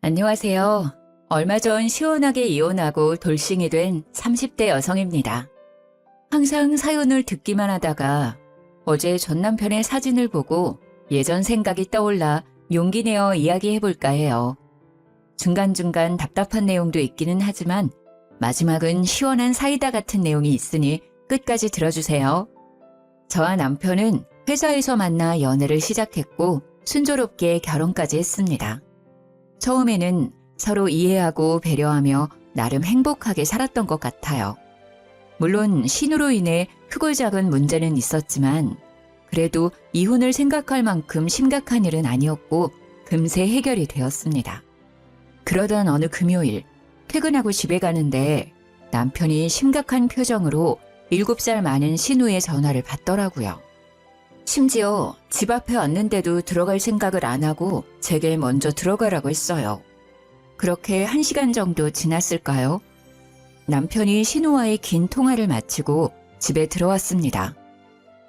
안녕하세요. 얼마 전 시원하게 이혼하고 돌싱이 된 30대 여성입니다. 항상 사연을 듣기만 하다가 어제 전 남편의 사진을 보고 예전 생각이 떠올라 용기 내어 이야기해볼까 해요. 중간중간 답답한 내용도 있기는 하지만 마지막은 시원한 사이다 같은 내용이 있으니 끝까지 들어주세요. 저와 남편은 회사에서 만나 연애를 시작했고 순조롭게 결혼까지 했습니다. 처음에는 서로 이해하고 배려하며 나름 행복하게 살았던 것 같아요. 물론 신우로 인해 크고 작은 문제는 있었지만 그래도 이혼을 생각할 만큼 심각한 일은 아니었고 금세 해결이 되었습니다. 그러던 어느 금요일 퇴근하고 집에 가는데 남편이 심각한 표정으로 7살 많은 신우의 전화를 받더라고요. 심지어 집 앞에 왔는데도 들어갈 생각을 안 하고 제게 먼저 들어가라고 했어요. 그렇게 1시간 정도 지났을까요? 남편이 신우와의 긴 통화를 마치고 집에 들어왔습니다.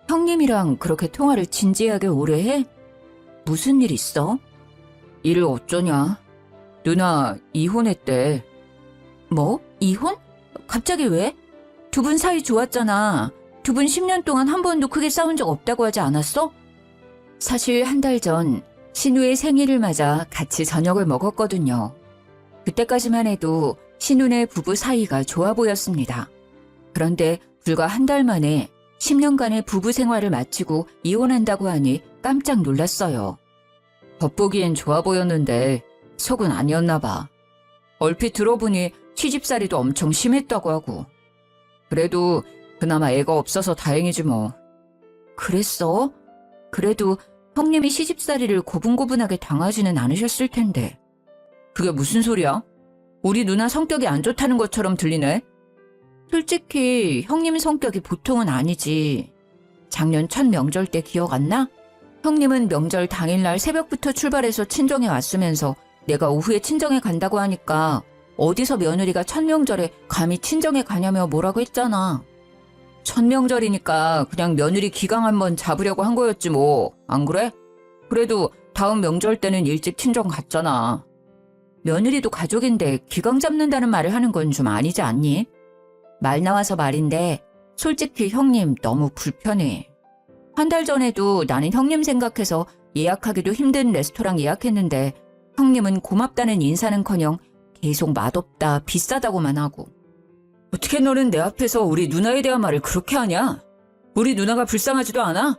형님이랑 그렇게 통화를 진지하게 오래 해? 무슨 일 있어? 일을 어쩌냐? 누나 이혼했대. 뭐? 이혼? 갑자기 왜? 두 분 사이 좋았잖아. 두 분 10년 동안 한 번도 크게 싸운 적 없다고 하지 않았어? 사실 한 달 전 신우의 생일을 맞아 같이 저녁을 먹었거든요. 그때까지만 해도 신우네 부부 사이가 좋아 보였습니다. 그런데 불과 한 달 만에 10년간의 부부 생활을 마치고 이혼한다고 하니 깜짝 놀랐어요. 겉보기엔 좋아 보였는데 속은 아니었나 봐. 얼핏 들어보니 시집살이도 엄청 심했다고 하고. 그래도 그나마 애가 없어서 다행이지 뭐. 그랬어? 그래도 형님이 시집살이를 고분고분하게 당하지는 않으셨을 텐데. 그게 무슨 소리야? 우리 누나 성격이 안 좋다는 것처럼 들리네? 솔직히 형님 성격이 보통은 아니지. 작년 첫 명절 때 기억 안 나? 형님은 명절 당일날 새벽부터 출발해서 친정에 왔으면서 내가 오후에 친정에 간다고 하니까 어디서 며느리가 첫 명절에 감히 친정에 가냐며 뭐라고 했잖아. 첫 명절이니까 그냥 며느리 기강 한번 잡으려고 한 거였지 뭐. 안 그래? 그래도 다음 명절 때는 일찍 친정 갔잖아. 며느리도 가족인데 기강 잡는다는 말을 하는 건 좀 아니지 않니? 말 나와서 말인데 솔직히 형님 너무 불편해. 한 달 전에도 나는 형님 생각해서 예약하기도 힘든 레스토랑 예약했는데 형님은 고맙다는 인사는커녕 계속 맛없다, 비싸다고만 하고. 어떻게 너는 내 앞에서 우리 누나에 대한 말을 그렇게 하냐? 우리 누나가 불쌍하지도 않아?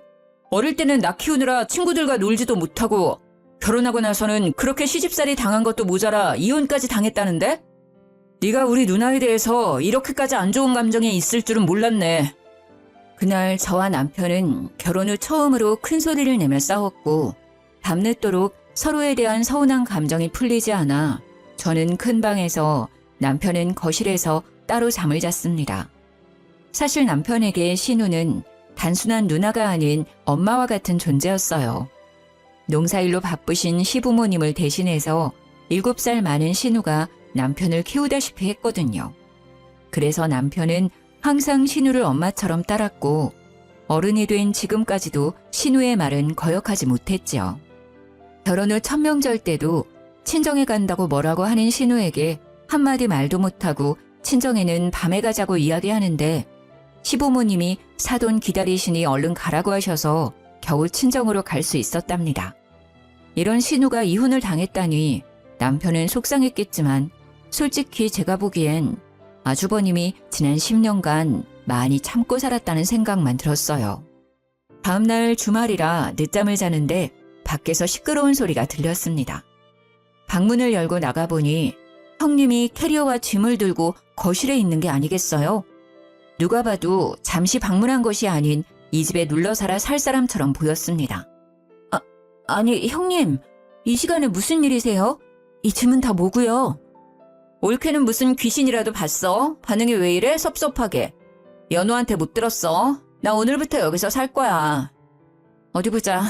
어릴 때는 나 키우느라 친구들과 놀지도 못하고 결혼하고 나서는 그렇게 시집살이 당한 것도 모자라 이혼까지 당했다는데? 네가 우리 누나에 대해서 이렇게까지 안 좋은 감정이 있을 줄은 몰랐네. 그날 저와 남편은 결혼 후 처음으로 큰 소리를 내며 싸웠고 밤늦도록 서로에 대한 서운한 감정이 풀리지 않아 저는 큰 방에서 남편은 거실에서 따로 잠을 잤습니다. 사실 남편에게 신우는 단순한 누나가 아닌 엄마와 같은 존재였어요. 농사일로 바쁘신 시부모님을 대신해서 7살 많은 신우가 남편을 키우다시피 했거든요. 그래서 남편은 항상 신우를 엄마처럼 따랐고 어른이 된 지금까지도 신우의 말은 거역하지 못했지요. 결혼 후 첫 명절 때도 친정에 간다고 뭐라고 하는 신우에게 한마디 말도 못하고 친정에는 밤에 가자고 이야기하는데 시부모님이 사돈 기다리시니 얼른 가라고 하셔서 겨우 친정으로 갈 수 있었답니다. 이런 신우가 이혼을 당했다니 남편은 속상했겠지만 솔직히 제가 보기엔 아주버님이 지난 10년간 많이 참고 살았다는 생각만 들었어요. 다음날 주말이라 늦잠을 자는데 밖에서 시끄러운 소리가 들렸습니다. 방문을 열고 나가보니 형님이 캐리어와 짐을 들고 거실에 있는 게 아니겠어요? 누가 봐도 잠시 방문한 것이 아닌 이 집에 눌러 살아 살 사람처럼 보였습니다. 아니 형님, 이 시간에 무슨 일이세요? 이 짐은 다 뭐고요? 올케는 무슨 귀신이라도 봤어? 반응이 왜 이래? 섭섭하게. 연우한테 못 들었어? 나 오늘부터 여기서 살 거야. 어디 보자.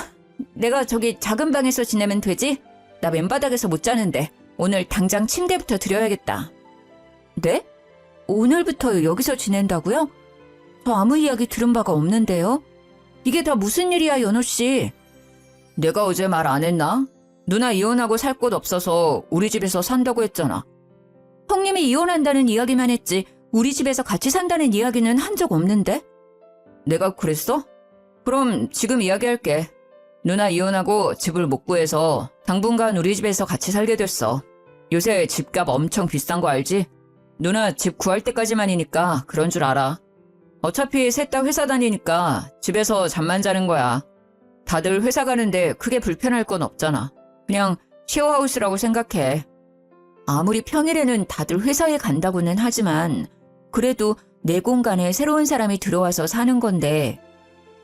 내가 저기 작은 방에서 지내면 되지? 나 맨바닥에서 못 자는데 오늘 당장 침대부터 드려야겠다. 네? 오늘부터 여기서 지낸다고요? 저 아무 이야기 들은 바가 없는데요? 이게 다 무슨 일이야, 연호 씨? 내가 어제 말 안 했나? 누나 이혼하고 살 곳 없어서 우리 집에서 산다고 했잖아. 형님이 이혼한다는 이야기만 했지 우리 집에서 같이 산다는 이야기는 한 적 없는데? 내가 그랬어? 그럼 지금 이야기할게. 누나 이혼하고 집을 못 구해서 당분간 우리 집에서 같이 살게 됐어. 요새 집값 엄청 비싼 거 알지? 누나 집 구할 때까지만이니까 그런 줄 알아. 어차피 셋 다 회사 다니니까 집에서 잠만 자는 거야. 다들 회사 가는데 크게 불편할 건 없잖아. 그냥 쉐어하우스라고 생각해. 아무리 평일에는 다들 회사에 간다고는 하지만 그래도 내 공간에 새로운 사람이 들어와서 사는 건데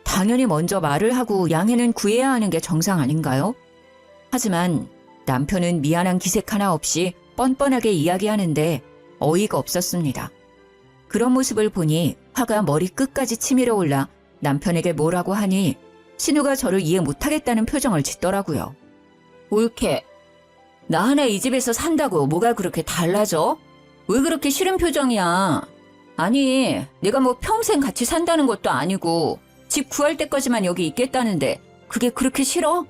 당연히 먼저 말을 하고 양해는 구해야 하는 게 정상 아닌가요? 하지만 남편은 미안한 기색 하나 없이 뻔뻔하게 이야기하는데 어이가 없었습니다. 그런 모습을 보니 화가 머리 끝까지 치밀어 올라 남편에게 뭐라고 하니 신우가 저를 이해 못하겠다는 표정을 짓더라고요. 옳게. 나 하나 이 집에서 산다고 뭐가 그렇게 달라져? 왜 그렇게 싫은 표정이야? 아니, 내가 뭐 평생 같이 산다는 것도 아니고 집 구할 때까지만 여기 있겠다는데 그게 그렇게 싫어?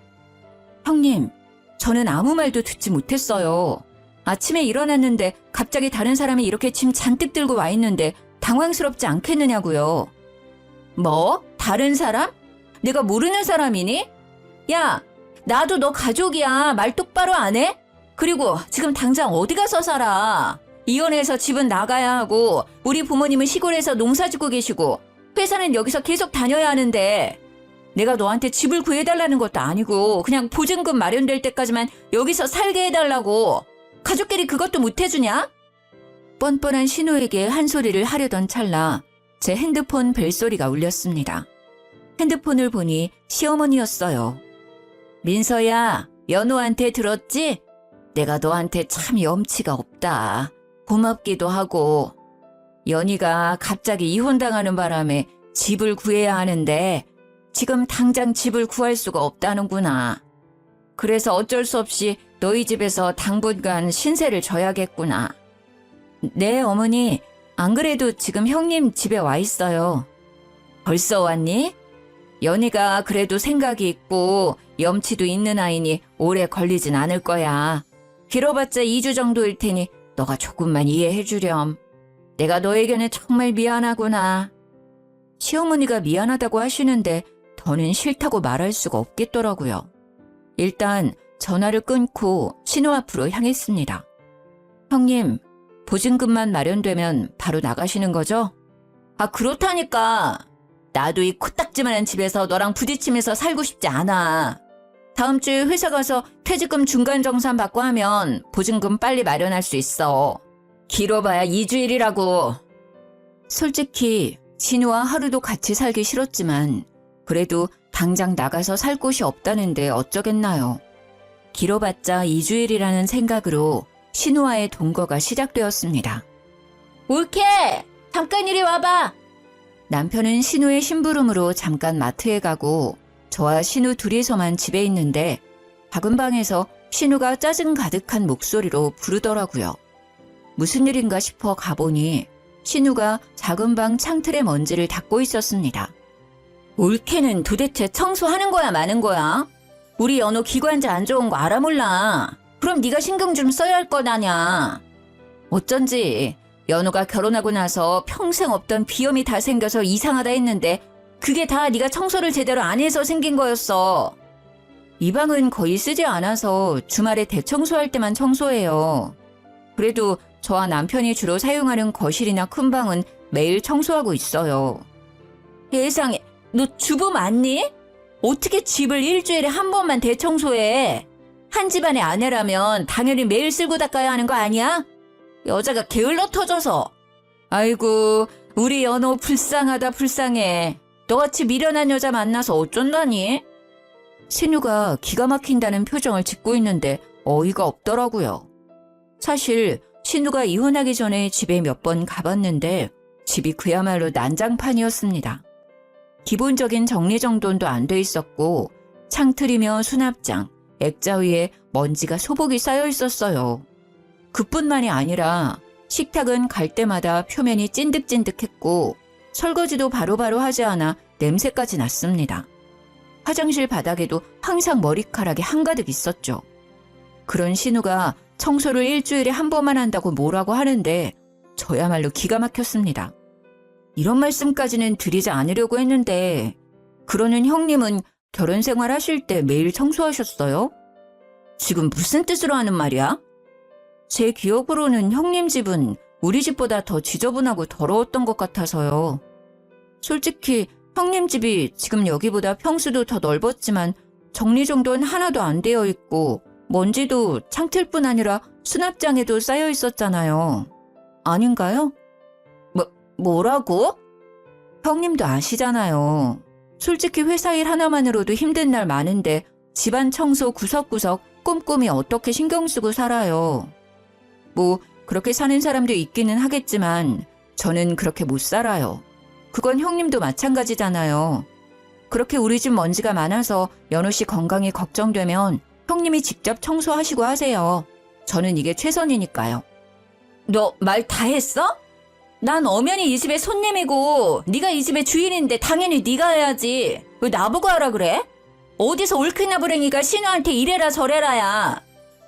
형님, 저는 아무 말도 듣지 못했어요. 아침에 일어났는데 갑자기 다른 사람이 이렇게 짐 잔뜩 들고 와 있는데 당황스럽지 않겠느냐고요. 뭐? 다른 사람? 내가 모르는 사람이니? 야, 나도 너 가족이야. 말 똑바로 안 해? 그리고 지금 당장 어디 가서 살아? 이혼해서 집은 나가야 하고 우리 부모님은 시골에서 농사 짓고 계시고 회사는 여기서 계속 다녀야 하는데 내가 너한테 집을 구해달라는 것도 아니고 그냥 보증금 마련될 때까지만 여기서 살게 해달라고. 가족끼리 그것도 못 해주냐? 뻔뻔한 신우에게 한 소리를 하려던 찰나 제 핸드폰 벨소리가 울렸습니다. 핸드폰을 보니 시어머니였어요. 민서야, 연우한테 들었지? 내가 너한테 참 염치가 없다. 고맙기도 하고. 연희가 갑자기 이혼당하는 바람에 집을 구해야 하는데 지금 당장 집을 구할 수가 없다는구나. 그래서 어쩔 수 없이 너희 집에서 당분간 신세를 져야겠구나. 네, 어머니. 안 그래도 지금 형님 집에 와 있어요. 벌써 왔니? 연희가 그래도 생각이 있고 염치도 있는 아이니 오래 걸리진 않을 거야. 길어봤자 2주 정도일 테니 너가 조금만 이해해 주렴. 내가 너에게는 정말 미안하구나. 시어머니가 미안하다고 하시는데 더는 싫다고 말할 수가 없겠더라고요. 일단 전화를 끊고 신우 앞으로 향했습니다. 형님, 보증금만 마련되면 바로 나가시는 거죠? 아, 그렇다니까. 나도 이 코딱지만한 집에서 너랑 부딪히면서 살고 싶지 않아. 다음 주에 회사 가서 퇴직금 중간 정산 받고 하면 보증금 빨리 마련할 수 있어. 길어봐야 2주일이라고. 솔직히 진우와 하루도 같이 살기 싫었지만 그래도 당장 나가서 살 곳이 없다는데 어쩌겠나요. 길어봤자 2주일이라는 생각으로 신우와의 동거가 시작되었습니다. 옳게! 잠깐 이리 와봐! 남편은 신우의 심부름으로 잠깐 마트에 가고 저와 신우 둘이서만 집에 있는데 작은 방에서 신우가 짜증 가득한 목소리로 부르더라고요. 무슨 일인가 싶어 가보니 신우가 작은 방 창틀의 먼지를 닦고 있었습니다. 올케는 도대체 청소하는 거야 마는 거야? 우리 연호 기관지 안 좋은 거 알아 몰라. 그럼 네가 신경 좀 써야 할 것 아냐. 어쩐지 연호가 결혼하고 나서 평생 없던 비염이 다 생겨서 이상하다 했는데 그게 다 네가 청소를 제대로 안 해서 생긴 거였어. 이 방은 거의 쓰지 않아서 주말에 대청소할 때만 청소해요. 그래도 저와 남편이 주로 사용하는 거실이나 큰 방은 매일 청소하고 있어요. 세상에, 너 주부 맞니? 어떻게 집을 일주일에 한 번만 대청소해? 한 집안의 아내라면 당연히 매일 쓸고 닦아야 하는 거 아니야? 여자가 게을러 터져서. 아이고, 우리 연호 불쌍하다 불쌍해. 너같이 미련한 여자 만나서 어쩐다니? 신우가 기가 막힌다는 표정을 짓고 있는데 어이가 없더라고요. 사실 신우가 이혼하기 전에 집에 몇 번 가봤는데 집이 그야말로 난장판이었습니다. 기본적인 정리정돈도 안 돼 있었고 창틀이며 수납장, 액자 위에 먼지가 소복이 쌓여 있었어요. 그뿐만이 아니라 식탁은 갈 때마다 표면이 찐득찐득했고 설거지도 바로바로 하지 않아 냄새까지 났습니다. 화장실 바닥에도 항상 머리카락이 한가득 있었죠. 그런 신우가 청소를 일주일에 한 번만 한다고 뭐라고 하는데 저야말로 기가 막혔습니다. 이런 말씀까지는 드리지 않으려고 했는데 그러는 형님은 결혼 생활 하실 때 매일 청소하셨어요? 지금 무슨 뜻으로 하는 말이야? 제 기억으로는 형님 집은 우리 집보다 더 지저분하고 더러웠던 것 같아서요. 솔직히 형님 집이 지금 여기보다 평수도 더 넓었지만 정리정돈 하나도 안 되어 있고 먼지도 창틀뿐 아니라 수납장에도 쌓여 있었잖아요. 아닌가요? 뭐라고? 형님도 아시잖아요. 솔직히 회사 일 하나만으로도 힘든 날 많은데 집안 청소 구석구석 꼼꼼히 어떻게 신경 쓰고 살아요. 뭐 그렇게 사는 사람도 있기는 하겠지만 저는 그렇게 못 살아요. 그건 형님도 마찬가지잖아요. 그렇게 우리 집 먼지가 많아서 연우 씨 건강이 걱정되면 형님이 직접 청소하시고 하세요. 저는 이게 최선이니까요. 너 말 다 했어? 난 엄연히 이 집의 손님이고 네가 이 집의 주인인데 당연히 네가 해야지. 왜 나보고 하라 그래? 어디서 옳게나 불행이가 신우한테 이래라 저래라야.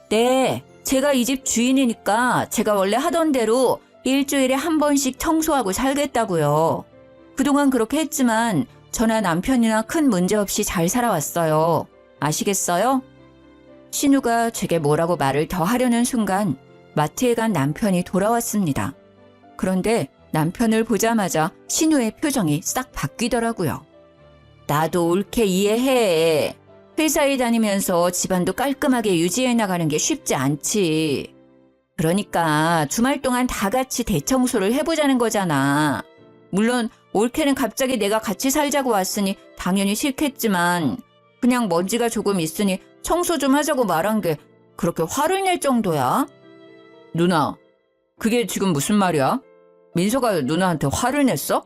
네, 제가 이 집 주인이니까 제가 원래 하던 대로 일주일에 한 번씩 청소하고 살겠다고요. 그동안 그렇게 했지만 저나 남편이나 큰 문제 없이 잘 살아왔어요. 아시겠어요? 신우가 제게 뭐라고 말을 더 하려는 순간 마트에 간 남편이 돌아왔습니다. 그런데 남편을 보자마자 신우의 표정이 싹 바뀌더라고요. 나도 옳게 이해해. 회사에 다니면서 집안도 깔끔하게 유지해 나가는 게 쉽지 않지. 그러니까 주말 동안 다 같이 대청소를 해보자는 거잖아. 물론 올케는 갑자기 내가 같이 살자고 왔으니 당연히 싫겠지만 그냥 먼지가 조금 있으니 청소 좀 하자고 말한 게 그렇게 화를 낼 정도야? 누나, 그게 지금 무슨 말이야? 민서가 누나한테 화를 냈어?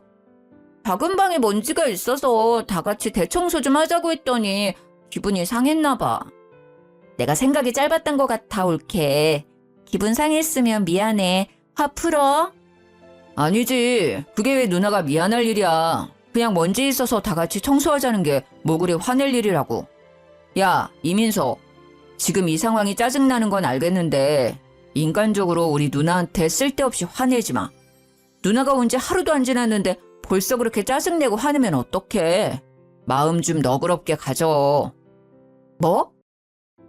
작은 방에 먼지가 있어서 다 같이 대청소 좀 하자고 했더니 기분이 상했나 봐. 내가 생각이 짧았던 것 같아, 올케. 기분 상했으면 미안해. 화 풀어. 아니지. 그게 왜 누나가 미안할 일이야. 그냥 먼지 있어서 다 같이 청소하자는 게 뭐 그리 화낼 일이라고. 야, 이민서. 지금 이 상황이 짜증나는 건 알겠는데 인간적으로 우리 누나한테 쓸데없이 화내지 마. 누나가 온 지 하루도 안 지났는데 벌써 그렇게 짜증내고 화내면 어떡해. 마음 좀 너그럽게 가져. 뭐?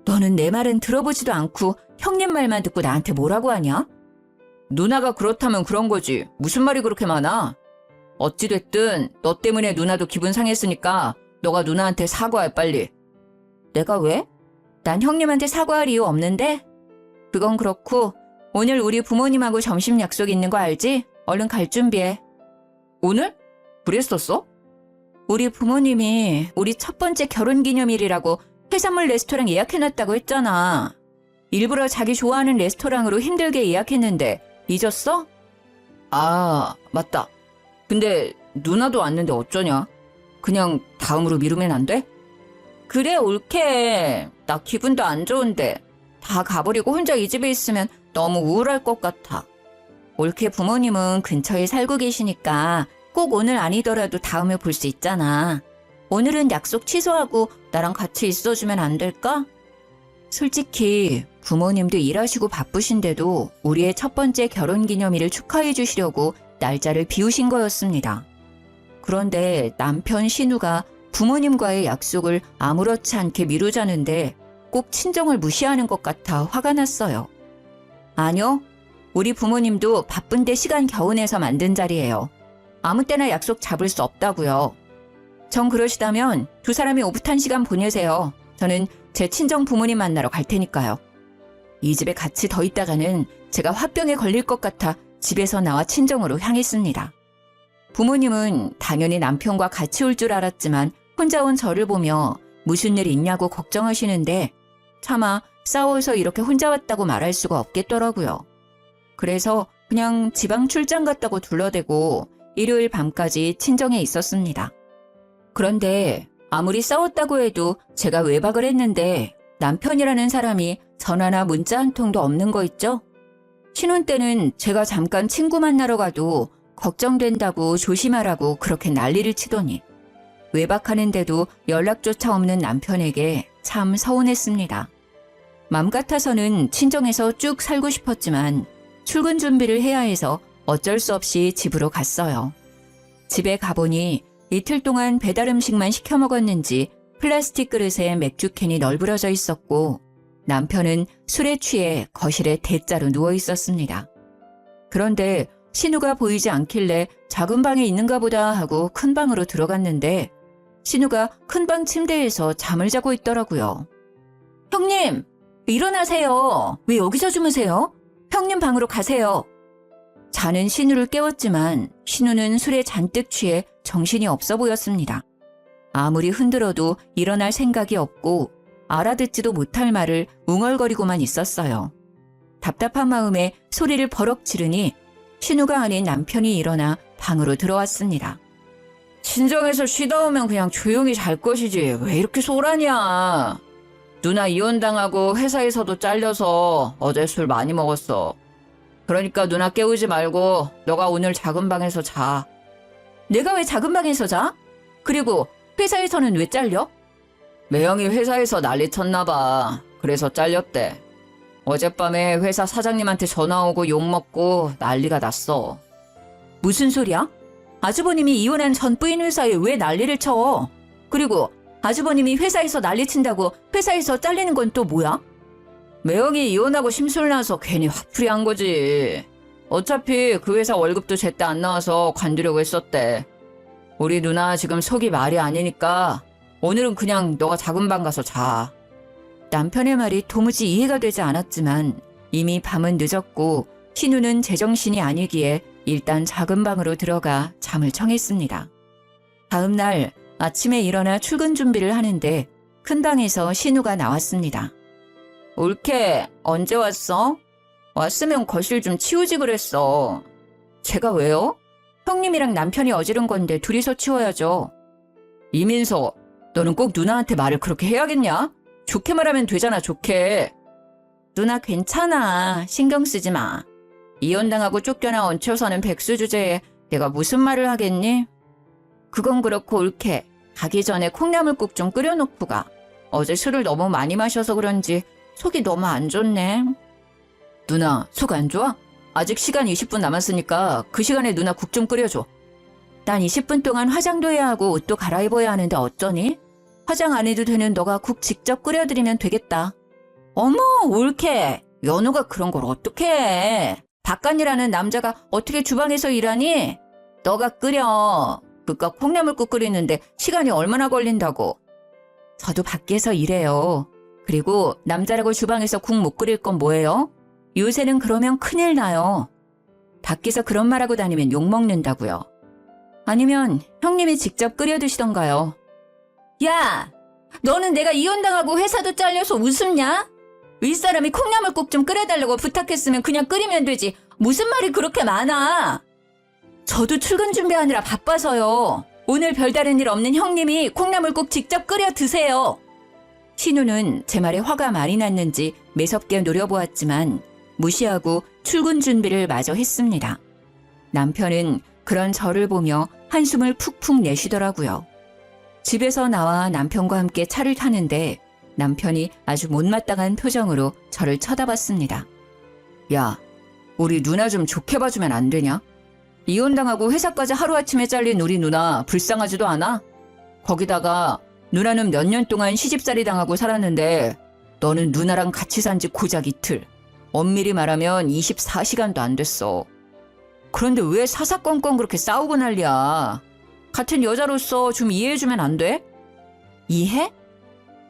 너는 내 말은 들어보지도 않고 형님 말만 듣고 나한테 뭐라고 하냐? 누나가 그렇다면 그런 거지. 무슨 말이 그렇게 많아? 어찌됐든 너 때문에 누나도 기분 상했으니까 너가 누나한테 사과해 빨리. 내가 왜? 난 형님한테 사과할 이유 없는데? 그건 그렇고 오늘 우리 부모님하고 점심 약속 있는 거 알지? 얼른 갈 준비해. 오늘? 그랬었어? 우리 부모님이 우리 첫 번째 결혼기념일이라고 해산물 레스토랑 예약해놨다고 했잖아. 일부러 자기 좋아하는 레스토랑으로 힘들게 예약했는데 잊었어? 아, 맞다. 근데 누나도 왔는데 어쩌냐? 그냥 다음으로 미루면 안 돼? 그래, 옳게. 나 기분도 안 좋은데 다 가버리고 혼자 이 집에 있으면 너무 우울할 것 같아. 올케 부모님은 근처에 살고 계시니까 꼭 오늘 아니더라도 다음에 볼 수 있잖아. 오늘은 약속 취소하고 나랑 같이 있어주면 안 될까? 솔직히 부모님도 일하시고 바쁘신데도 우리의 첫 번째 결혼기념일을 축하해 주시려고 날짜를 비우신 거였습니다. 그런데 남편 신우가 부모님과의 약속을 아무렇지 않게 미루자는데 꼭 친정을 무시하는 것 같아 화가 났어요. 아니요. 우리 부모님도 바쁜데 시간 겨우 내서 만든 자리예요. 아무 때나 약속 잡을 수 없다고요. 정 그러시다면 두 사람이 오붓한 시간 보내세요. 저는 제 친정 부모님 만나러 갈 테니까요. 이 집에 같이 더 있다가는 제가 화병에 걸릴 것 같아 집에서 나와 친정으로 향했습니다. 부모님은 당연히 남편과 같이 올 줄 알았지만 혼자 온 저를 보며 무슨 일 있냐고 걱정하시는데 차마 싸워서 이렇게 혼자 왔다고 말할 수가 없겠더라고요. 그래서 그냥 지방 출장 갔다고 둘러대고 일요일 밤까지 친정에 있었습니다. 그런데 아무리 싸웠다고 해도 제가 외박을 했는데 남편이라는 사람이 전화나 문자 한 통도 없는 거 있죠? 신혼 때는 제가 잠깐 친구 만나러 가도 걱정된다고 조심하라고 그렇게 난리를 치더니 외박하는데도 연락조차 없는 남편에게 참 서운했습니다. 맘 같아서는 친정에서 쭉 살고 싶었지만 출근 준비를 해야 해서 어쩔 수 없이 집으로 갔어요. 집에 가보니 이틀 동안 배달 음식만 시켜 먹었는지 플라스틱 그릇에 맥주캔이 널브러져 있었고 남편은 술에 취해 거실에 대자로 누워 있었습니다. 그런데 신우가 보이지 않길래 작은 방에 있는가 보다 하고 큰 방으로 들어갔는데 신우가 큰 방 침대에서 잠을 자고 있더라고요. 형님, 일어나세요. 왜 여기서 주무세요? 형님 방으로 가세요. 자는 신우를 깨웠지만 신우는 술에 잔뜩 취해 정신이 없어 보였습니다. 아무리 흔들어도 일어날 생각이 없고 알아듣지도 못할 말을 웅얼거리고만 있었어요. 답답한 마음에 소리를 버럭 지르니 신우가 아닌 남편이 일어나 방으로 들어왔습니다. 친정에서 쉬다 오면 그냥 조용히 잘 것이지 왜 이렇게 소란이야. 누나 이혼당하고 회사에서도 잘려서 어제 술 많이 먹었어. 그러니까 누나 깨우지 말고 너가 오늘 작은 방에서 자. 내가 왜 작은 방에서 자? 그리고 회사에서는 왜 잘려? 매형이 회사에서 난리 쳤나 봐. 그래서 잘렸대. 어젯밤에 회사 사장님한테 전화 오고 욕먹고 난리가 났어. 무슨 소리야? 아주버님이 이혼한 전 부인 회사에 왜 난리를 쳐? 그리고 아주버님이 회사에서 난리 친다고 회사에서 잘리는 건 또 뭐야? 매형이 이혼하고 심술나서 괜히 화풀이 한 거지. 어차피 그 회사 월급도 제때 안 나와서 관두려고 했었대. 우리 누나 지금 속이 말이 아니니까 오늘은 그냥 너가 작은 방 가서 자. 남편의 말이 도무지 이해가 되지 않았지만 이미 밤은 늦었고 신우는 제정신이 아니기에 일단 작은 방으로 들어가 잠을 청했습니다. 다음 날 아침에 일어나 출근 준비를 하는데 큰 방에서 신우가 나왔습니다. 올케, 언제 왔어? 왔으면 거실 좀 치우지 그랬어. 제가 왜요? 형님이랑 남편이 어지른 건데 둘이서 치워야죠. 이민서, 너는 꼭 누나한테 말을 그렇게 해야겠냐? 좋게 말하면 되잖아, 좋게. 누나 괜찮아. 신경 쓰지 마. 이혼당하고 쫓겨나 얹혀서는 백수 주제에 내가 무슨 말을 하겠니? 그건 그렇고 올케. 가기 전에 콩나물국 좀 끓여놓고 가. 어제 술을 너무 많이 마셔서 그런지 속이 너무 안 좋네. 누나, 속 안 좋아? 아직 시간 20분 남았으니까 그 시간에 누나 국 좀 끓여줘. 난 20분 동안 화장도 해야 하고 옷도 갈아입어야 하는데 어쩌니? 화장 안 해도 되는 너가 국 직접 끓여드리면 되겠다. 어머, 올케. 연우가 그런 걸 어떻게 해? 박간이라는 남자가 어떻게 주방에서 일하니? 너가 끓여. 그깟 콩나물국 끓이는데 시간이 얼마나 걸린다고. 저도 밖에서 일해요. 그리고 남자라고 주방에서 국 못 끓일 건 뭐예요? 요새는 그러면 큰일 나요. 밖에서 그런 말하고 다니면 욕먹는다고요. 아니면 형님이 직접 끓여 드시던가요. 야! 너는 내가 이혼당하고 회사도 잘려서 웃음냐? 윗사람이 콩나물국 좀 끓여달라고 부탁했으면 그냥 끓이면 되지. 무슨 말이 그렇게 많아? 저도 출근 준비하느라 바빠서요. 오늘 별다른 일 없는 형님이 콩나물국 직접 끓여 드세요. 신우는 제 말에 화가 많이 났는지 매섭게 노려보았지만 무시하고 출근 준비를 마저 했습니다. 남편은 그런 저를 보며 한숨을 푹푹 내쉬더라고요. 집에서 나와 남편과 함께 차를 타는데 남편이 아주 못마땅한 표정으로 저를 쳐다봤습니다. 야, 우리 누나 좀 좋게 봐주면 안 되냐? 이혼당하고 회사까지 하루아침에 잘린 우리 누나 불쌍하지도 않아? 거기다가 누나는 몇 년 동안 시집살이 당하고 살았는데 너는 누나랑 같이 산 지 고작 이틀. 엄밀히 말하면 24시간도 안 됐어. 그런데 왜 사사건건 그렇게 싸우고 난리야? 같은 여자로서 좀 이해해주면 안 돼? 이해?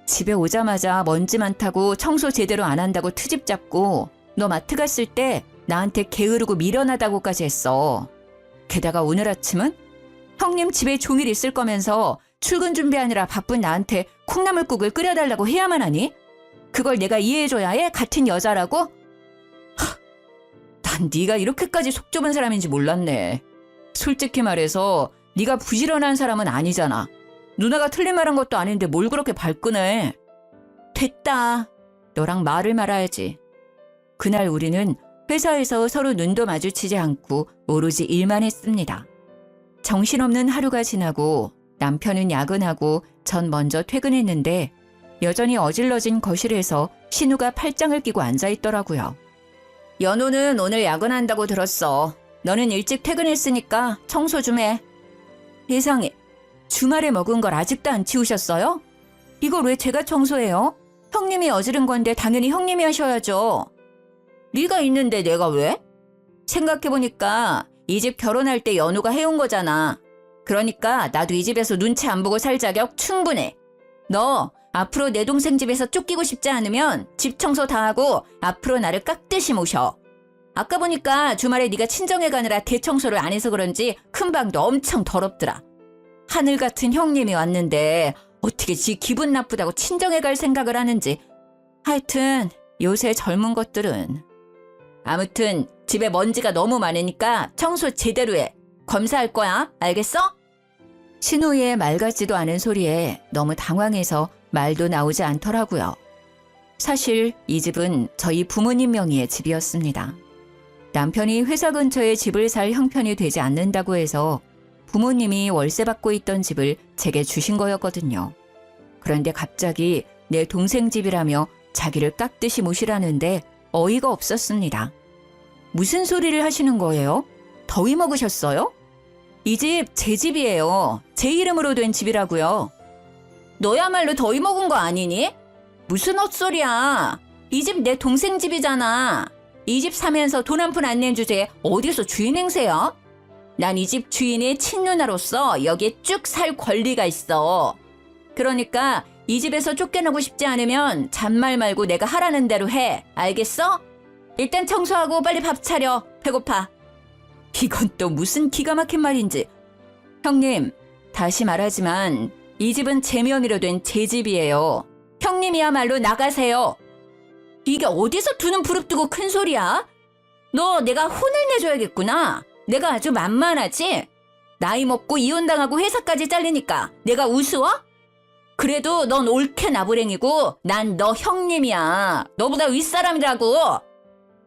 집에 오자마자 먼지 많다고 청소 제대로 안 한다고 트집 잡고 너 마트 갔을 때 나한테 게으르고 미련하다고까지 했어. 게다가 오늘 아침은 형님 집에 종일 있을 거면서 출근 준비하느라 바쁜 나한테 콩나물국을 끓여달라고 해야만 하니? 그걸 내가 이해해줘야 해? 같은 여자라고? 난 네가 이렇게까지 속 좁은 사람인지 몰랐네. 솔직히 말해서 네가 부지런한 사람은 아니잖아. 누나가 틀린 말한 것도 아닌데 뭘 그렇게 발끈해. 됐다. 너랑 말을 말아야지. 그날 우리는 회사에서 서로 눈도 마주치지 않고 오로지 일만 했습니다. 정신없는 하루가 지나고 남편은 야근하고 전 먼저 퇴근했는데 여전히 어질러진 거실에서 신우가 팔짱을 끼고 앉아있더라고요. 연우는 오늘 야근한다고 들었어. 너는 일찍 퇴근했으니까 청소 좀 해. 세상에, 주말에 먹은 걸 아직도 안 치우셨어요? 이걸 왜 제가 청소해요? 형님이 어지른 건데 당연히 형님이 하셔야죠. 네가 있는데 내가 왜? 생각해보니까 이 집 결혼할 때 연우가 해온 거잖아. 그러니까 나도 이 집에서 눈치 안 보고 살 자격 충분해. 너 앞으로 내 동생 집에서 쫓기고 싶지 않으면 집 청소 다 하고 앞으로 나를 깍듯이 모셔. 아까 보니까 주말에 네가 친정에 가느라 대청소를 안 해서 그런지 큰 방도 엄청 더럽더라. 하늘 같은 형님이 왔는데 어떻게 지 기분 나쁘다고 친정에 갈 생각을 하는지. 하여튼 요새 젊은 것들은. 아무튼 집에 먼지가 너무 많으니까 청소 제대로 해. 검사할 거야. 알겠어? 신우이의 말 같지도 않은 소리에 너무 당황해서 말도 나오지 않더라고요. 사실 이 집은 저희 부모님 명의의 집이었습니다. 남편이 회사 근처에 집을 살 형편이 되지 않는다고 해서 부모님이 월세 받고 있던 집을 제게 주신 거였거든요. 그런데 갑자기 내 동생 집이라며 자기를 깍듯이 모시라는데 어이가 없었습니다. 무슨 소리를 하시는 거예요? 더위 먹으셨어요? 이 집 제 집이에요. 제 이름으로 된 집이라고요. 너야말로 더위 먹은 거 아니니? 무슨 헛소리야. 이 집 내 동생 집이잖아. 이 집 사면서 돈 한 푼 안 낸 주제에 어디서 주인 행세야? 난 이 집 주인의 친누나로서 여기에 쭉 살 권리가 있어. 그러니까 이 집에서 쫓겨나고 싶지 않으면 잔말 말고 내가 하라는 대로 해. 알겠어? 일단 청소하고 빨리 밥 차려. 배고파. 이건 또 무슨 기가 막힌 말인지. 형님, 다시 말하지만 이 집은 제 명의로 된 제 집이에요. 형님이야말로 나가세요. 이게 어디서 두 눈 부릅뜨고 큰 소리야? 너 내가 혼을 내줘야겠구나. 내가 아주 만만하지? 나이 먹고 이혼당하고 회사까지 잘리니까 내가 우스워? 그래도 넌 옳게 나부랭이고 난 너 형님이야. 너보다 윗사람이라고.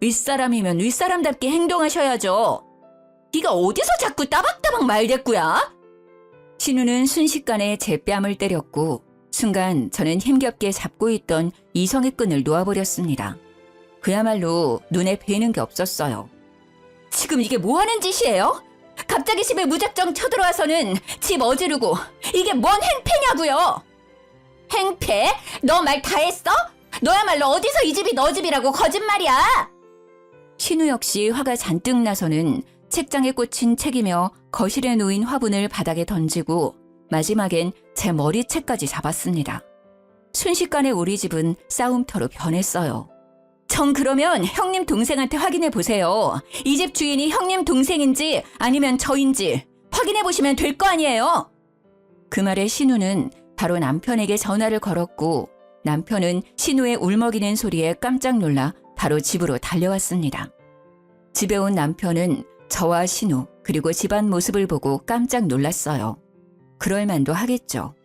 윗사람이면 윗사람답게 행동하셔야죠. 네가 어디서 자꾸 따박따박 말대꾸야? 신우는 순식간에 제 뺨을 때렸고 순간 저는 힘겹게 잡고 있던 이성의 끈을 놓아버렸습니다. 그야말로 눈에 뵈는 게 없었어요. 지금 이게 뭐 하는 짓이에요? 갑자기 집에 무작정 쳐들어와서는 집 어지르고 이게 뭔 행패냐고요? 행패? 너 말 다 했어? 너야말로 어디서 이 집이 너 집이라고 거짓말이야? 신우 역시 화가 잔뜩 나서는 책장에 꽂힌 책이며 거실에 놓인 화분을 바닥에 던지고 마지막엔 제 머리채까지 잡았습니다. 순식간에 우리 집은 싸움터로 변했어요. 전 그러면 형님 동생한테 확인해 보세요. 이 집 주인이 형님 동생인지 아니면 저인지 확인해 보시면 될 거 아니에요. 그 말에 신우는 바로 남편에게 전화를 걸었고 남편은 신우의 울먹이는 소리에 깜짝 놀라 바로 집으로 달려왔습니다. 집에 온 남편은 저와 신우 그리고 집안 모습을 보고 깜짝 놀랐어요. 그럴 만도 하겠죠.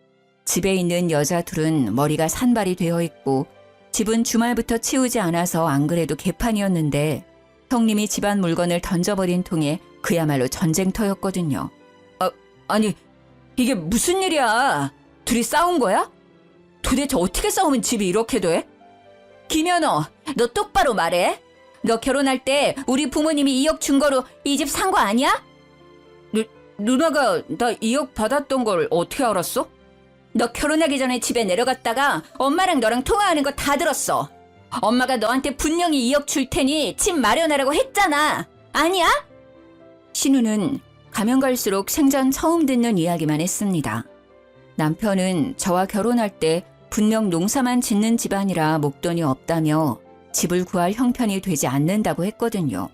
집에 있는 여자 둘은 머리가 산발이 되어 있고 집은 주말부터 치우지 않아서 안 그래도 개판이었는데 형님이 집안 물건을 던져버린 통에 그야말로 전쟁터였거든요. 아니 이게 무슨 일이야? 둘이 싸운 거야? 도대체 어떻게 싸우면 집이 이렇게 돼? 김연어, 너 똑바로 말해. 너 결혼할 때 우리 부모님이 2억 준 거로 이 집 산 거 아니야? 누나가 나 2억 받았던 걸 어떻게 알았어? 너 결혼하기 전에 집에 내려갔다가 엄마랑 너랑 통화하는 거 다 들었어. 엄마가 너한테 분명히 2억 줄 테니 집 마련하라고 했잖아. 아니야? 신우는 가면 갈수록 생전 처음 듣는 이야기만 했습니다. 남편은 저와 결혼할 때 분명 농사만 짓는 집안이라 목돈이 없다며 집을 구할 형편이 되지 않는다고 했거든요.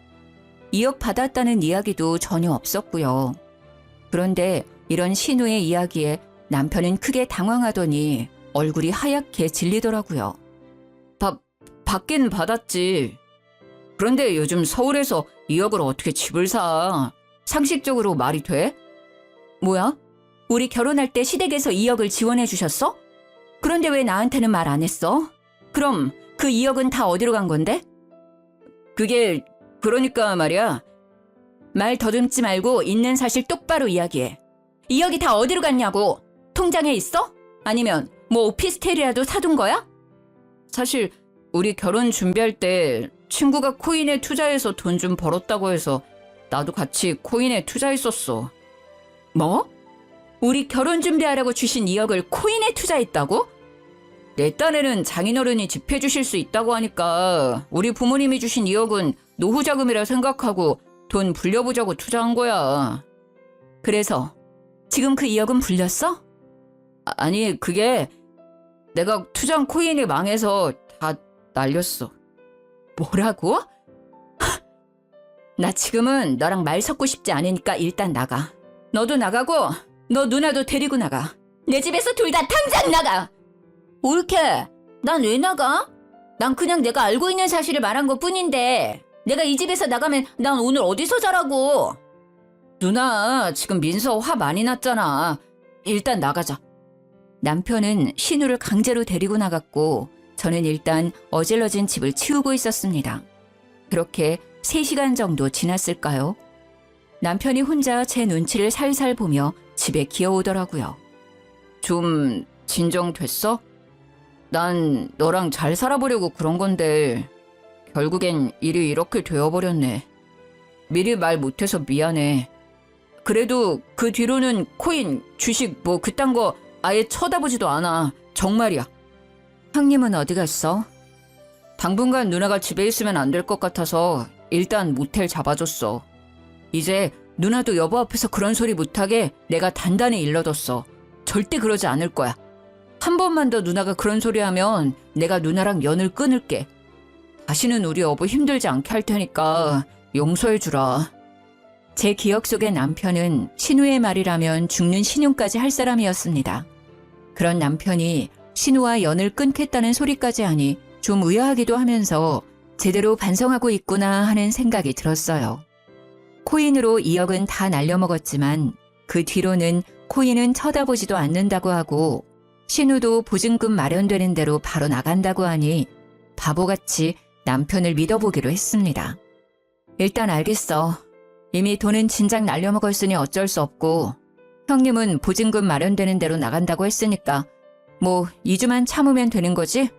2억 받았다는 이야기도 전혀 없었고요. 그런데 이런 신우의 이야기에 남편은 크게 당황하더니 얼굴이 하얗게 질리더라고요. 받긴 받았지. 그런데 요즘 서울에서 2억을 어떻게 집을 사? 상식적으로 말이 돼? 뭐야? 우리 결혼할 때 시댁에서 2억을 지원해 주셨어? 그런데 왜 나한테는 말 안 했어? 그럼 그 2억은 다 어디로 간 건데? 그게 그러니까 말이야. 말 더듬지 말고 있는 사실 똑바로 이야기해. 2억이 다 어디로 갔냐고. 통장에 있어? 아니면 뭐 오피스텔이라도 사둔 거야? 사실 우리 결혼 준비할 때 친구가 코인에 투자해서 돈 좀 벌었다고 해서 나도 같이 코인에 투자했었어. 뭐? 우리 결혼 준비하라고 주신 2억을 코인에 투자했다고? 내 딴에는 장인어른이 집 해주실 수 있다고 하니까 우리 부모님이 주신 2억은 노후 자금이라 생각하고 돈 불려보자고 투자한 거야. 그래서 지금 그 2억은 불렸어? 아니, 그게 내가 투자한 코인이 망해서 다 날렸어. 뭐라고? 나 지금은 너랑 말 섞고 싶지 않으니까 일단 나가. 너도 나가고 너 누나도 데리고 나가. 내 집에서 둘 다 당장 나가. 옳게. 난 왜 나가? 난 그냥 내가 알고 있는 사실을 말한 것 뿐인데 내가 이 집에서 나가면 난 오늘 어디서 자라고. 누나 지금 민서 화 많이 났잖아. 일단 나가자. 남편은 신우를 강제로 데리고 나갔고 저는 일단 어질러진 집을 치우고 있었습니다. 그렇게 3시간 정도 지났을까요? 남편이 혼자 제 눈치를 살살 보며 집에 기어오더라고요. 좀 진정됐어? 난 너랑 잘 살아보려고 그런 건데 결국엔 일이 이렇게 되어버렸네. 미리 말 못해서 미안해. 그래도 그 뒤로는 코인, 주식 뭐 그딴 거 아예 쳐다보지도 않아. 정말이야. 형님은 어디 갔어? 당분간 누나가 집에 있으면 안 될 것 같아서 일단 모텔 잡아줬어. 이제 누나도 여보 앞에서 그런 소리 못하게 내가 단단히 일러뒀어. 절대 그러지 않을 거야. 한 번만 더 누나가 그런 소리 하면 내가 누나랑 연을 끊을게. 다시는 우리 여보 힘들지 않게 할 테니까 용서해주라. 제 기억 속의 남편은 신우의 말이라면 죽는 신용까지 할 사람이었습니다. 그런 남편이 신우와 연을 끊겠다는 소리까지 하니 좀 의아하기도 하면서 제대로 반성하고 있구나 하는 생각이 들었어요. 코인으로 2억은 다 날려먹었지만 그 뒤로는 코인은 쳐다보지도 않는다고 하고 신우도 보증금 마련되는 대로 바로 나간다고 하니 바보같이 남편을 믿어보기로 했습니다. 일단 알겠어. 이미 돈은 진작 날려먹었으니 어쩔 수 없고 형님은 보증금 마련되는 대로 나간다고 했으니까 뭐 2주만 참으면 되는 거지?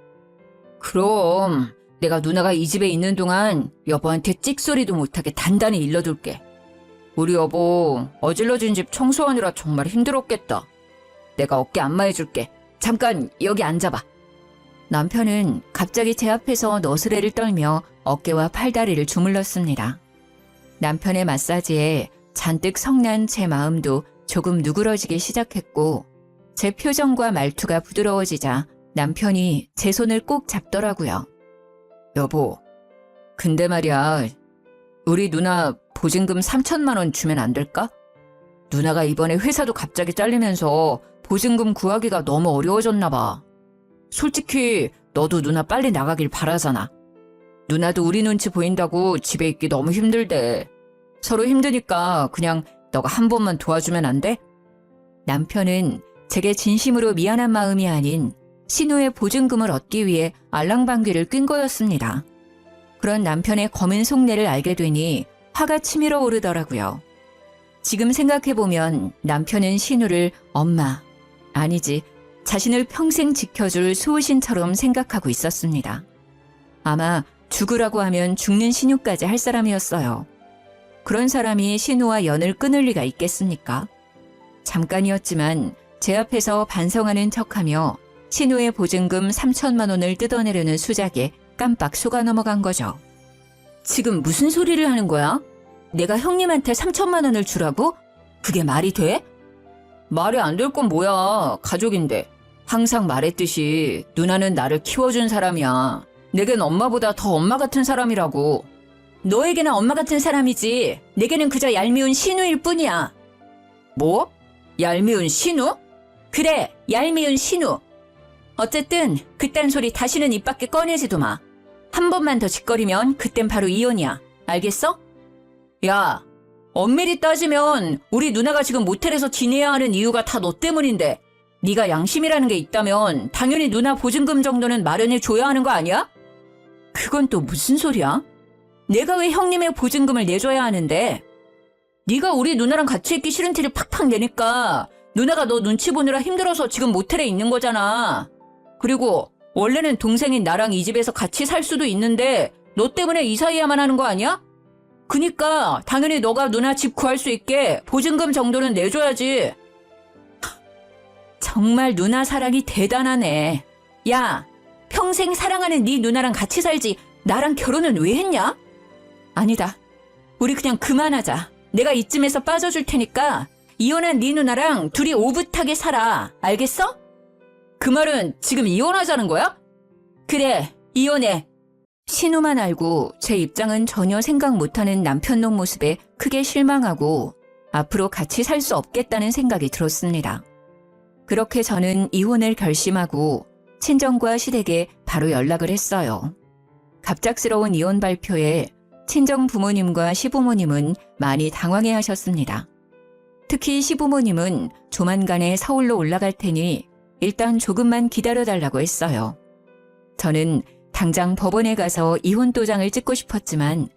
그럼 내가 누나가 이 집에 있는 동안 여보한테 찍소리도 못하게 단단히 일러둘게. 우리 여보 어질러진 집 청소하느라 정말 힘들었겠다. 내가 어깨 안마해줄게. 잠깐 여기 앉아봐. 남편은 갑자기 제 앞에서 너스레를 떨며 어깨와 팔다리를 주물렀습니다. 남편의 마사지에 잔뜩 성난 제 마음도 조금 누그러지기 시작했고 제 표정과 말투가 부드러워지자 남편이 제 손을 꼭 잡더라고요. 여보, 근데 말이야, 우리 누나 보증금 3천만 원 주면 안 될까? 누나가 이번에 회사도 갑자기 잘리면서 보증금 구하기가 너무 어려워졌나 봐. 솔직히 너도 누나 빨리 나가길 바라잖아. 누나도 우리 눈치 보인다고 집에 있기 너무 힘들대. 서로 힘드니까 그냥 너가 한 번만 도와주면 안 돼? 남편은 제게 진심으로 미안한 마음이 아닌 신우의 보증금을 얻기 위해 알랑방귀를 낀 거였습니다. 그런 남편의 검은 속내를 알게 되니 화가 치밀어 오르더라고요. 지금 생각해보면 남편은 신우를 엄마, 아니지, 자신을 평생 지켜줄 수호신처럼 생각하고 있었습니다. 아마 죽으라고 하면 죽는 신유까지 할 사람이었어요. 그런 사람이 신우와 연을 끊을 리가 있겠습니까? 잠깐이었지만 제 앞에서 반성하는 척하며 신우의 보증금 3천만 원을 뜯어내려는 수작에 깜빡 속아 넘어간 거죠. 지금 무슨 소리를 하는 거야? 내가 형님한테 3천만 원을 주라고? 그게 말이 돼? 말이 안 될 건 뭐야. 가족인데. 항상 말했듯이 누나는 나를 키워준 사람이야. 내겐 엄마보다 더 엄마 같은 사람이라고. 너에게는 엄마 같은 사람이지. 내게는 그저 얄미운 신우일 뿐이야. 뭐? 얄미운 신우? 그래, 얄미운 신우. 어쨌든 그딴 소리 다시는 입 밖에 꺼내지도 마. 한 번만 더 짓거리면 그땐 바로 이혼이야. 알겠어? 야, 엄밀히 따지면 우리 누나가 지금 모텔에서 지내야 하는 이유가 다 너 때문인데 네가 양심이라는 게 있다면 당연히 누나 보증금 정도는 마련해 줘야 하는 거 아니야? 그건 또 무슨 소리야? 내가 왜 형님의 보증금을 내줘야 하는데? 네가 우리 누나랑 같이 있기 싫은 티를 팍팍 내니까 누나가 너 눈치 보느라 힘들어서 지금 모텔에 있는 거잖아. 그리고 원래는 동생인 나랑 이 집에서 같이 살 수도 있는데 너 때문에 이사해야만 하는 거 아니야? 그니까 당연히 너가 누나 집 구할 수 있게 보증금 정도는 내줘야지. 정말 누나 사랑이 대단하네. 야, 평생 사랑하는 네 누나랑 같이 살지 나랑 결혼은 왜 했냐? 아니다. 우리 그냥 그만하자. 내가 이쯤에서 빠져줄 테니까 이혼한 네 누나랑 둘이 오붓하게 살아. 알겠어? 그 말은 지금 이혼하자는 거야? 그래, 이혼해. 신우만 알고 제 입장은 전혀 생각 못하는 남편놈 모습에 크게 실망하고 앞으로 같이 살 수 없겠다는 생각이 들었습니다. 그렇게 저는 이혼을 결심하고 친정과 시댁에 바로 연락을 했어요. 갑작스러운 이혼 발표에 친정 부모님과 시부모님은 많이 당황해 하셨습니다. 특히 시부모님은 조만간에 서울로 올라갈 테니 일단 조금만 기다려달라고 했어요. 저는 당장 법원에 가서 이혼 도장을 찍고 싶었지만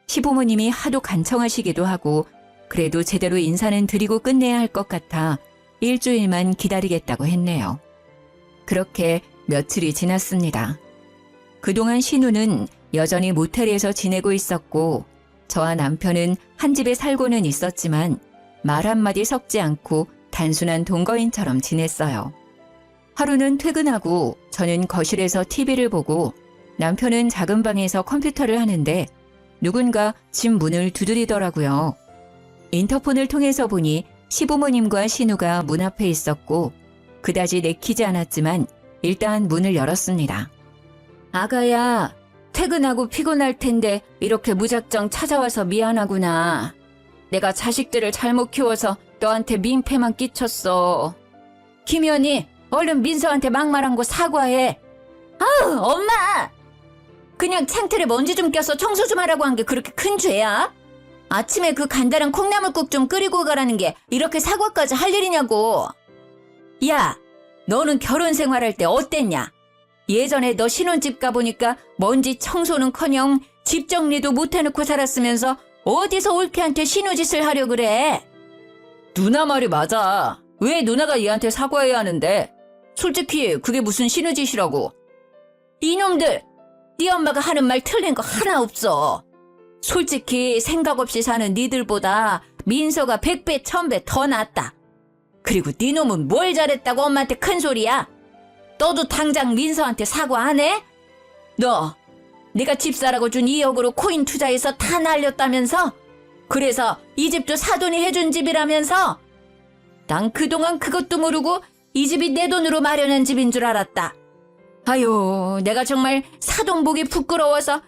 시부모님이 하도 간청하시기도 하고 그래도 제대로 인사는 드리고 끝내야 할 것 같아 일주일만 기다리겠다고 했네요. 그렇게 며칠이 지났습니다. 그동안 신우는 여전히 모텔에서 지내고 있었고 저와 남편은 한 집에 살고는 있었지만 말 한마디 섞지 않고 단순한 동거인처럼 지냈어요. 하루는 퇴근하고 저는 거실에서 TV를 보고 남편은 작은 방에서 컴퓨터를 하는데 누군가 집 문을 두드리더라고요. 인터폰을 통해서 보니 시부모님과 신우가 문 앞에 있었고 그다지 내키지 않았지만 일단 문을 열었습니다. 아가야, 퇴근하고 피곤할 텐데 이렇게 무작정 찾아와서 미안하구나. 내가 자식들을 잘못 키워서 너한테 민폐만 끼쳤어. 김연희, 얼른 민서한테 막말한 거 사과해. 아우, 엄마! 그냥 창틀에 먼지 좀 껴서 청소 좀 하라고 한 게 그렇게 큰 죄야? 아침에 그 간단한 콩나물국 좀 끓이고 가라는 게 이렇게 사과까지 할 일이냐고. 야, 너는 결혼 생활할 때 어땠냐? 예전에 너 신혼집 가보니까 먼지 청소는커녕 집 정리도 못 해놓고 살았으면서 어디서 올케한테 신우짓을 하려 그래? 누나 말이 맞아. 왜 누나가 얘한테 사과해야 하는데? 솔직히 그게 무슨 신우짓이라고. 이놈들! 네 엄마가 하는 말 틀린 거 하나 없어. 솔직히 생각 없이 사는 니들보다 민서가 100배 1000배 더 낫다. 그리고 네 놈은 뭘 잘했다고 엄마한테 큰 소리야? 너도 당장 민서한테 사과 안 해? 너 내가 집 사라고 준 2억으로 코인 투자해서 다 날렸다면서? 그래서 이 집도 사돈이 해준 집이라면서? 난 그동안 그것도 모르고 이 집이 내 돈으로 마련한 집인 줄 알았다. 아유, 내가 정말 사돈 보기 부끄러워서.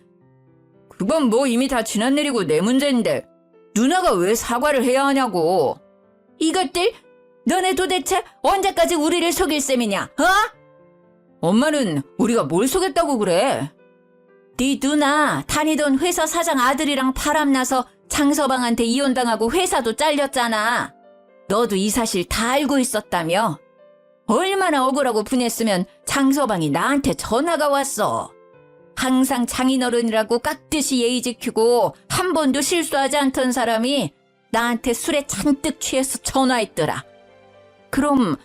그건 뭐 이미 다 지난 일이고 내 문제인데 누나가 왜 사과를 해야 하냐고. 이것들, 너네 도대체 언제까지 우리를 속일 셈이냐, 어? 엄마는 우리가 뭘 속였다고 그래? 네 누나 다니던 회사 사장 아들이랑 바람나서 장서방한테 이혼당하고 회사도 잘렸잖아. 너도 이 사실 다 알고 있었다며? 얼마나 억울하고 분했으면 장서방이 나한테 전화가 왔어. 항상 장인어른이라고 깍듯이 예의 지키고 한 번도 실수하지 않던 사람이 나한테 술에 잔뜩 취해서 전화했더라. 그럼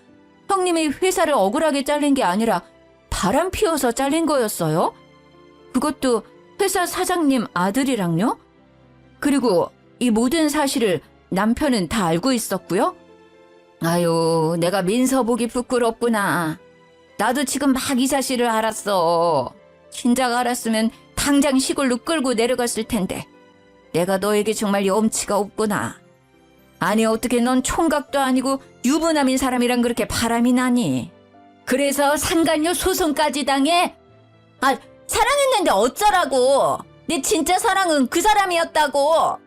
형님이 회사를 억울하게 잘린 게 아니라 바람 피워서 잘린 거였어요? 그것도 회사 사장님 아들이랑요? 그리고 이 모든 사실을 남편은 다 알고 있었고요? 아유, 내가 민서 보기 부끄럽구나. 나도 지금 막 이 사실을 알았어. 진작 알았으면 당장 시골로 끌고 내려갔을 텐데. 내가 너에게 정말 염치가 없구나. 아니, 어떻게 넌 총각도 아니고 유부남인 사람이랑 그렇게 바람이 나니? 그래서 상간녀 소송까지 당해? 아, 사랑했는데 어쩌라고. 내 진짜 사랑은 그 사람이었다고.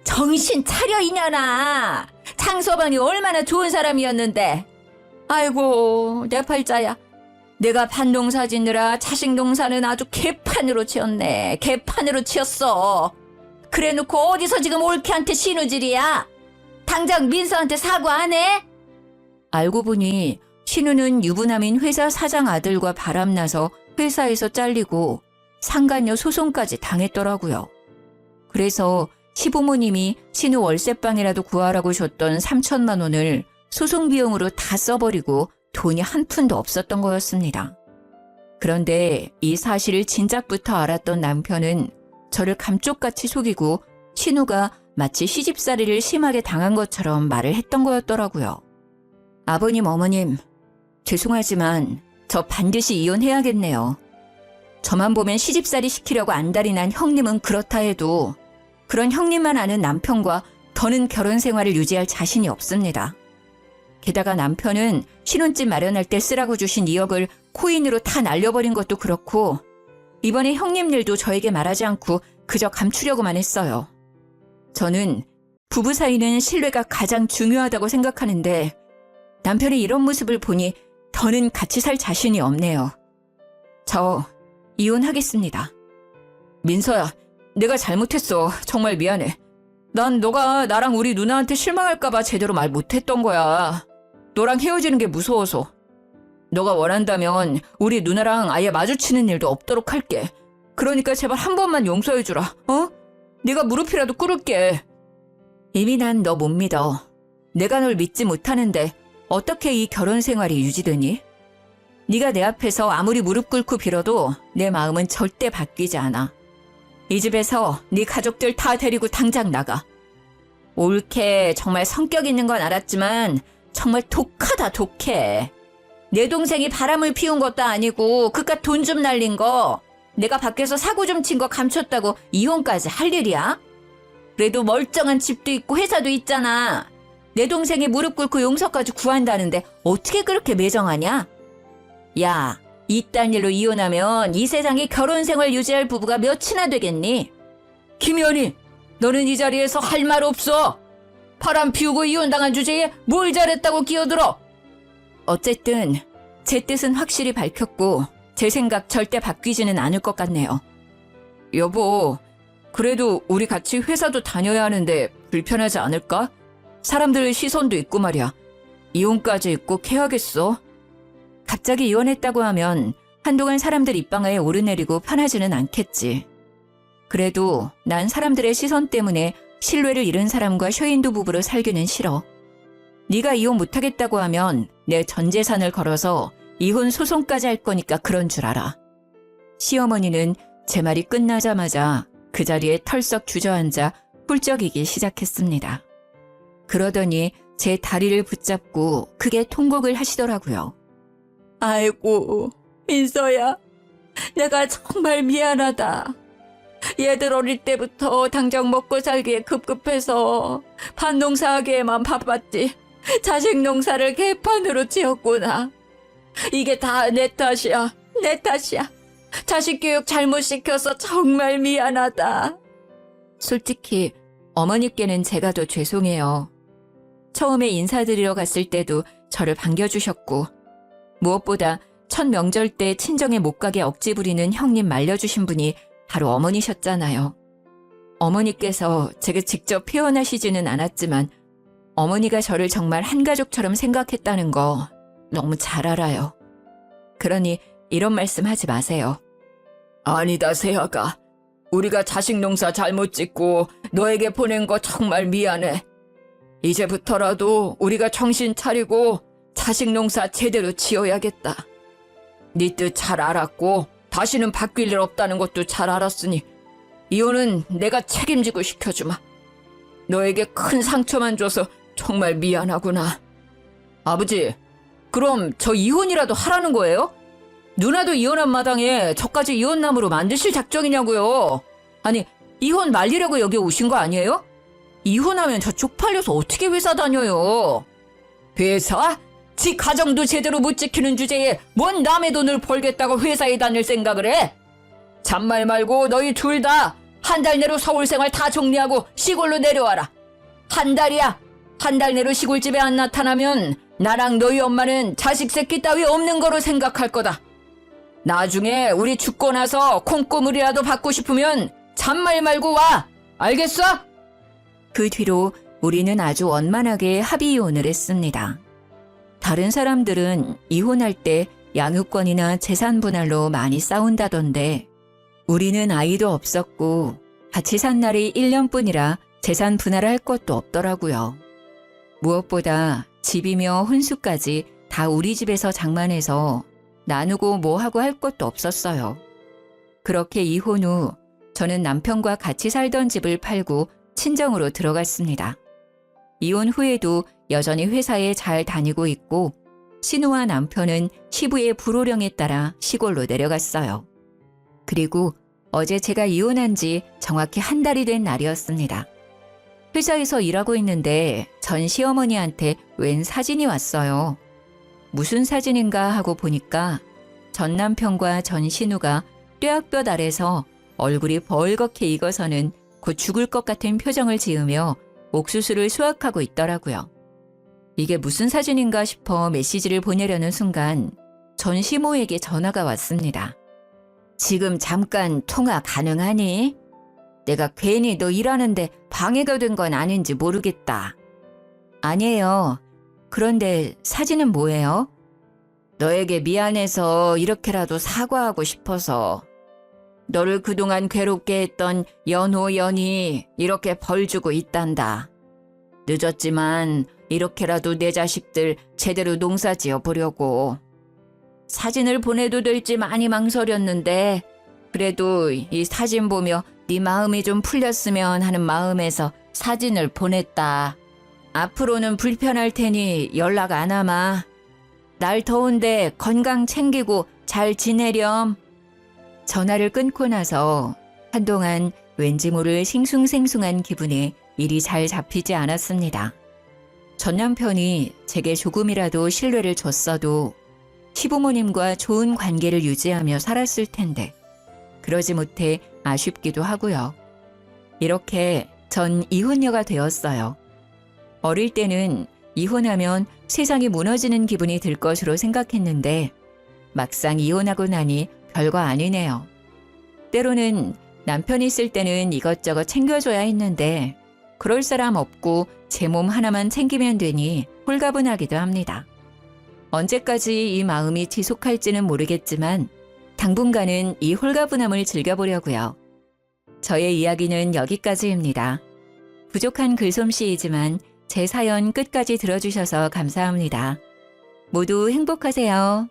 정신 차려, 이년아. 장서방이 얼마나 좋은 사람이었는데. 아이고, 내 팔자야. 내가 반농사 짓느라 자식 농사는 아주 개판으로 치었네. 개판으로 치었어. 그래놓고 어디서 지금 올케한테 신우질이야? 당장 민서한테 사과 안 해? 알고 보니 신우는 유부남인 회사 사장 아들과 바람나서 회사에서 잘리고 상간녀 소송까지 당했더라고요. 그래서 시부모님이 신우 월세방이라도 구하라고 줬던 3천만 원을 소송 비용으로 다 써버리고 돈이 한 푼도 없었던 거였습니다. 그런데 이 사실을 진작부터 알았던 남편은 저를 감쪽같이 속이고 신우가 마치 시집살이를 심하게 당한 것처럼 말을 했던 거였더라고요. 아버님, 어머님, 죄송하지만 저 반드시 이혼해야겠네요. 저만 보면 시집살이 시키려고 안달이 난 형님은 그렇다 해도 그런 형님만 아는 남편과 더는 결혼 생활을 유지할 자신이 없습니다. 게다가 남편은 신혼집 마련할 때 쓰라고 주신 2억을 코인으로 다 날려버린 것도 그렇고 이번에 형님 일도 저에게 말하지 않고 그저 감추려고만 했어요. 저는 부부 사이는 신뢰가 가장 중요하다고 생각하는데 남편의 이런 모습을 보니 더는 같이 살 자신이 없네요. 저 이혼하겠습니다. 민서야, 내가 잘못했어. 정말 미안해. 난 너가 나랑 우리 누나한테 실망할까봐 제대로 말 못했던 거야. 너랑 헤어지는 게 무서워서. 너가 원한다면 우리 누나랑 아예 마주치는 일도 없도록 할게. 그러니까 제발 한 번만 용서해주라. 어? 내가 무릎이라도 꿇을게. 이미 난 너 못 믿어. 내가 널 믿지 못하는데 어떻게 이 결혼 생활이 유지되니? 네가 내 앞에서 아무리 무릎 꿇고 빌어도 내 마음은 절대 바뀌지 않아. 이 집에서 네 가족들 다 데리고 당장 나가. 옳게 정말 성격 있는 건 알았지만 정말 독하다 독해. 내 동생이 바람을 피운 것도 아니고 그깟 돈 좀 날린 거 내가 밖에서 사고 좀 친 거 감췄다고 이혼까지 할 일이야? 그래도 멀쩡한 집도 있고 회사도 있잖아. 내 동생이 무릎 꿇고 용서까지 구한다는데 어떻게 그렇게 매정하냐? 야, 이딴 일로 이혼하면 이 세상에 결혼 생활 유지할 부부가 몇이나 되겠니? 김연희, 너는 이 자리에서 할 말 없어. 바람 피우고 이혼당한 주제에 뭘 잘했다고 끼어들어. 어쨌든 제 뜻은 확실히 밝혔고 제 생각 절대 바뀌지는 않을 것 같네요. 여보, 그래도 우리 같이 회사도 다녀야 하는데 불편하지 않을까? 사람들 시선도 있고 말이야. 이혼까지 꼭 해야겠어? 갑자기 이혼했다고 하면 한동안 사람들 입방아에 오르내리고 편하지는 않겠지. 그래도 난 사람들의 시선 때문에 신뢰를 잃은 사람과 쇼윈도 부부로 살기는 싫어. 네가 이혼 못하겠다고 하면 내 전 재산을 걸어서 이혼 소송까지 할 거니까 그런 줄 알아. 시어머니는 제 말이 끝나자마자 그 자리에 털썩 주저앉아 훌쩍이기 시작했습니다. 그러더니 제 다리를 붙잡고 크게 통곡을 하시더라고요. 아이고, 민서야, 내가 정말 미안하다. 얘들 어릴 때부터 당장 먹고 살기에 급급해서 밭농사하기에만 바빴지 자식 농사를 개판으로 지었구나. 이게 다 내 탓이야. 내 탓이야. 자식 교육 잘못 시켜서 정말 미안하다. 솔직히 어머니께는 제가 더 죄송해요. 처음에 인사드리러 갔을 때도 저를 반겨주셨고 무엇보다 첫 명절 때 친정에 못 가게 억지 부리는 형님 말려주신 분이 바로 어머니셨잖아요. 어머니께서 제가 직접 표현하시지는 않았지만 어머니가 저를 정말 한 가족처럼 생각했다는 거 너무 잘 알아요. 그러니 이런 말씀 하지 마세요. 아니다, 세아가. 우리가 자식 농사 잘못 짓고 너에게 보낸 거 정말 미안해. 이제부터라도 우리가 정신 차리고 자식 농사 제대로 지어야겠다. 네 뜻 잘 알았고 다시는 바뀔 일 없다는 것도 잘 알았으니 이혼은 내가 책임지고 시켜주마. 너에게 큰 상처만 줘서 정말 미안하구나. 아버지, 그럼 저 이혼이라도 하라는 거예요? 누나도 이혼한 마당에 저까지 이혼남으로 만드실 작정이냐고요. 아니, 이혼 말리려고 여기 오신 거 아니에요? 이혼하면 저 쪽팔려서 어떻게 회사 다녀요? 회사? 지 가정도 제대로 못 지키는 주제에 뭔 남의 돈을 벌겠다고 회사에 다닐 생각을 해? 잔말 말고 너희 둘 다 한 달 내로 서울 생활 다 정리하고 시골로 내려와라. 한 달이야. 한 달 내로 시골집에 안 나타나면 나랑 너희 엄마는 자식 새끼 따위 없는 거로 생각할 거다. 나중에 우리 죽고 나서 콩고물이라도 받고 싶으면 잔말 말고 와. 알겠어? 그 뒤로 우리는 아주 원만하게 합의 이혼을 했습니다. 다른 사람들은 이혼할 때 양육권이나 재산 분할로 많이 싸운다던데 우리는 아이도 없었고 같이 산 날이 1년뿐이라 재산 분할을 할 것도 없더라고요. 무엇보다 집이며 혼수까지 다 우리 집에서 장만해서 나누고 뭐 하고 할 것도 없었어요. 그렇게 이혼 후 저는 남편과 같이 살던 집을 팔고 친정으로 들어갔습니다. 이혼 후에도 여전히 회사에 잘 다니고 있고 신우와 남편은 시부의 불호령에 따라 시골로 내려갔어요. 그리고 어제 제가 이혼한 지 정확히 한 달이 된 날이었습니다. 회사에서 일하고 있는데 전 시어머니한테 웬 사진이 왔어요. 무슨 사진인가 하고 보니까 전 남편과 전 신우가 뙤약볕 아래서 얼굴이 벌겋게 익어서는 곧 죽을 것 같은 표정을 지으며 옥수수를 수확하고 있더라고요. 이게 무슨 사진인가 싶어 메시지를 보내려는 순간 전 시모에게 전화가 왔습니다. 지금 잠깐 통화 가능하니? 내가 괜히 너 일하는데 방해가 된 건 아닌지 모르겠다. 아니에요. 그런데 사진은 뭐예요? 너에게 미안해서 이렇게라도 사과하고 싶어서. 너를 그동안 괴롭게 했던 연호 연이 이렇게 벌 주고 있단다. 늦었지만 이렇게라도 내 자식들 제대로 농사 지어 보려고. 사진을 보내도 될지 많이 망설였는데 그래도 이 사진 보며 네 마음이 좀 풀렸으면 하는 마음에서 사진을 보냈다. 앞으로는 불편할 테니 연락 안 하마. 날 더운데 건강 챙기고 잘 지내렴. 전화를 끊고 나서 한동안 왠지 모를 싱숭생숭한 기분에 일이 잘 잡히지 않았습니다. 전 남편이 제게 조금이라도 신뢰를 줬어도 시부모님과 좋은 관계를 유지하며 살았을 텐데 그러지 못해 아쉽기도 하고요. 이렇게 전 이혼녀가 되었어요. 어릴 때는 이혼하면 세상이 무너지는 기분이 들 것으로 생각했는데 막상 이혼하고 나니 별거 아니네요. 때로는 남편이 있을 때는 이것저것 챙겨줘야 했는데 그럴 사람 없고 제 몸 하나만 챙기면 되니 홀가분하기도 합니다. 언제까지 이 마음이 지속할지는 모르겠지만 당분간은 이 홀가분함을 즐겨보려고요. 저의 이야기는 여기까지입니다. 부족한 글솜씨이지만 제 사연 끝까지 들어주셔서 감사합니다. 모두 행복하세요.